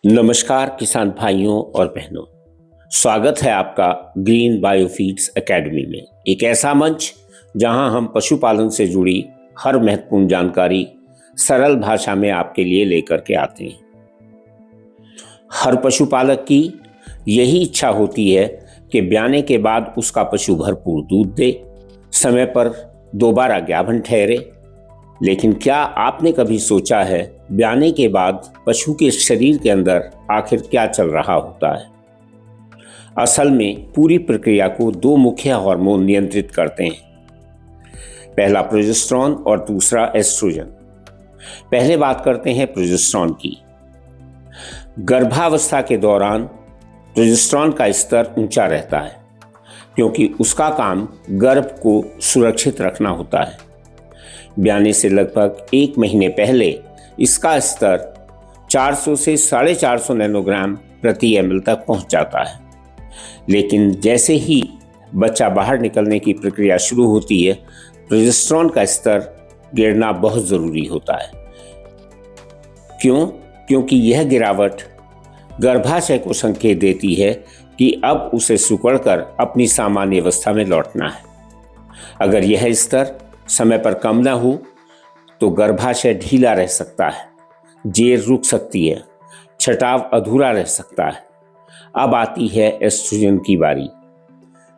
नमस्कार किसान भाइयों और बहनों, स्वागत है आपका ग्रीन बायोफीड्स एकेडमी में। एक ऐसा मंच जहां हम पशुपालन से जुड़ी हर महत्वपूर्ण जानकारी सरल भाषा में आपके लिए लेकर के आते हैं। हर पशुपालक की यही इच्छा होती है कि ब्याने के बाद उसका पशु भरपूर दूध दे, समय पर दोबारा गाभिन ठहरे। लेकिन क्या आपने कभी सोचा है ब्याने के बाद पशु के शरीर के अंदर आखिर क्या चल रहा होता है? असल में पूरी प्रक्रिया को दो मुख्य हार्मोन नियंत्रित करते हैं, पहला प्रोजेस्टेरॉन और दूसरा एस्ट्रोजन। पहले बात करते हैं प्रोजेस्टेरॉन की। गर्भावस्था के दौरान प्रोजेस्टेरॉन का स्तर ऊंचा रहता है क्योंकि उसका काम गर्भ को सुरक्षित रखना होता है। ब्याने से लगभग 1 महीने पहले इसका स्तर 400 से 450 नैनोग्राम प्रति ml तक पहुंच जाता है। लेकिन जैसे ही बच्चा बाहर निकलने की प्रक्रिया शुरू होती है, प्रोजेस्टेरॉन का स्तर गिरना बहुत ज़रूरी होता है। क्यों? क्योंकि यह गिरावट गर्भाशय को संकेत देती है कि अब उसे सिकुड़कर अपनी सामान्य अवस्था में लौटना है। अगर यह स्तर समय पर कम न हो तो गर्भाशय ढीला रह सकता है, जेर रुक सकती है, छटाव अधूरा रह सकता है। अब आती है एस्ट्रोजन की बारी।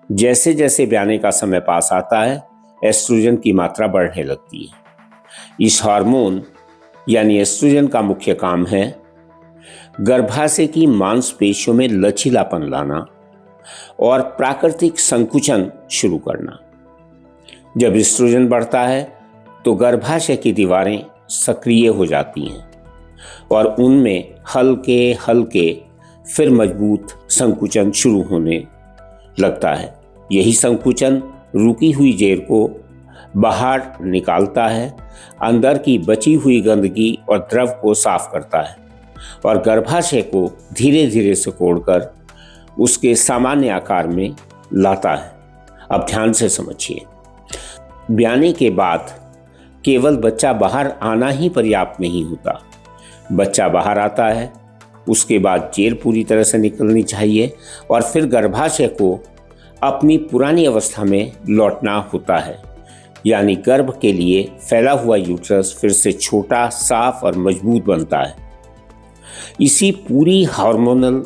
जैसे जैसे ब्याने का समय पास आता है, एस्ट्रोजन की मात्रा बढ़ने लगती है। इस हार्मोन यानी एस्ट्रोजन का मुख्य काम है गर्भाशय की मांसपेशियों में लचीलापन लाना और प्राकृतिक संकुचन शुरू करना। जब एस्ट्रोजन बढ़ता है तो गर्भाशय की दीवारें सक्रिय हो जाती हैं और उनमें हल्के हल्के फिर मजबूत संकुचन शुरू होने लगता है। यही संकुचन रुकी हुई जेर को बाहर निकालता है, अंदर की बची हुई गंदगी और द्रव को साफ करता है और गर्भाशय को धीरे धीरे सिकोड़कर उसके सामान्य आकार में लाता है। अब ध्यान से समझिए, ब्याने के बाद केवल बच्चा बाहर आना ही पर्याप्त नहीं होता। बच्चा बाहर आता है, उसके बाद जेर पूरी तरह से निकलनी चाहिए और फिर गर्भाशय को अपनी पुरानी अवस्था में लौटना होता है। यानी गर्भ के लिए फैला हुआ यूट्रस फिर से छोटा, साफ और मजबूत बनता है। इसी पूरी हार्मोनल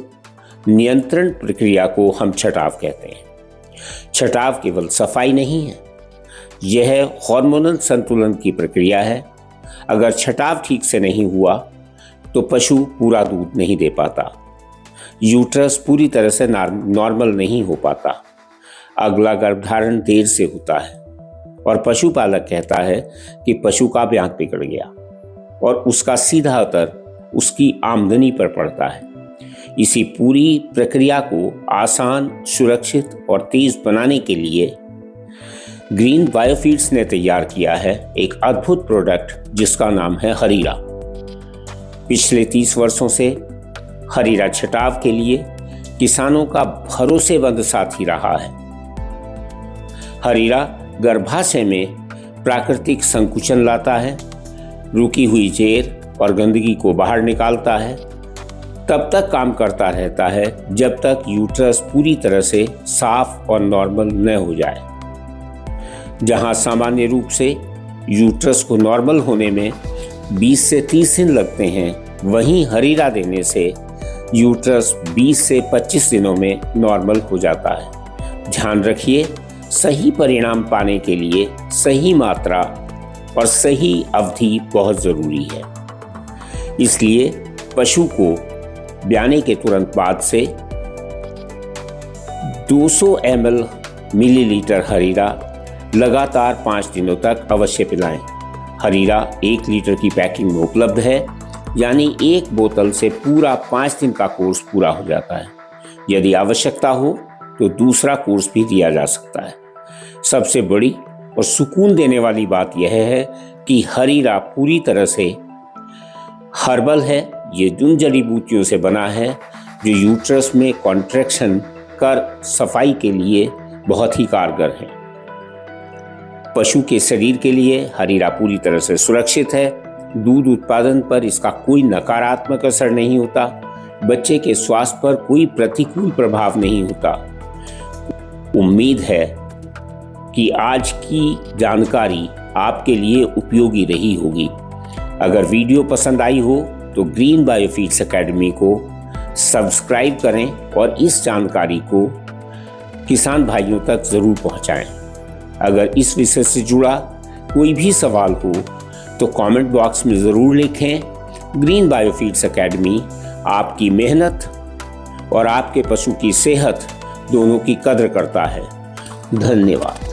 नियंत्रण प्रक्रिया को हम छटाव कहते हैं। छटाव केवल सफाई नहीं है, यह हार्मोनल संतुलन की प्रक्रिया है। अगर छटाव ठीक से नहीं हुआ तो पशु पूरा दूध नहीं दे पाता, यूट्रस पूरी तरह से नॉर्मल नहीं हो पाता, अगला गर्भधारण देर से होता है और पशुपालक कहता है कि पशु का ब्यान बिगड़ गया और उसका सीधा असर उसकी आमदनी पर पड़ता है। इसी पूरी प्रक्रिया को आसान, सुरक्षित और तेज बनाने के लिए ग्रीन बायोफीड्स ने तैयार किया है एक अद्भुत प्रोडक्ट जिसका नाम है हरीरा। पिछले 30 वर्षों से हरीरा छटाव के लिए किसानों का भरोसेमंद साथी रहा है। हरीरा गर्भाशय में प्राकृतिक संकुचन लाता है, रुकी हुई जेर और गंदगी को बाहर निकालता है, तब तक काम करता रहता है जब तक यूट्रस पूरी तरह से साफ और नॉर्मल न हो जाए। जहां सामान्य रूप से यूट्रस को नॉर्मल होने में 20 से 30 दिन लगते हैं, वहीं हरीरा देने से यूट्रस 20 से 25 दिनों में नॉर्मल हो जाता है। ध्यान रखिए, सही परिणाम पाने के लिए सही मात्रा और सही अवधि बहुत ज़रूरी है। इसलिए पशु को ब्याने के तुरंत बाद से 200 ml मिलीलीटर हरीरा लगातार 5 दिनों तक अवश्य पिलाएं। हरीरा 1 लीटर की पैकिंग में उपलब्ध है, यानी 1 बोतल से पूरा 5 दिन का कोर्स पूरा हो जाता है। यदि आवश्यकता हो तो दूसरा कोर्स भी दिया जा सकता है। सबसे बड़ी और सुकून देने वाली बात यह है कि हरीरा पूरी तरह से हर्बल है। ये उन जड़ी बूटियों से बना है जो यूट्रस में कॉन्ट्रैक्शन कर सफाई के लिए बहुत ही कारगर है। पशु के शरीर के लिए हरीरा पूरी तरह से सुरक्षित है। दूध उत्पादन पर इसका कोई नकारात्मक असर नहीं होता। बच्चे के स्वास्थ्य पर कोई प्रतिकूल प्रभाव नहीं होता। उम्मीद है कि आज की जानकारी आपके लिए उपयोगी रही होगी। अगर वीडियो पसंद आई हो तो ग्रीन बायोफील्ड्स एकेडमी को सब्सक्राइब करें और इस जानकारी को किसान भाइयों तक ज़रूर पहुंचाएं। अगर इस विषय से जुड़ा कोई भी सवाल हो तो कमेंट बॉक्स में ज़रूर लिखें। ग्रीन बायोफील्ड्स एकेडमी आपकी मेहनत और आपके पशु की सेहत दोनों की कद्र करता है। धन्यवाद।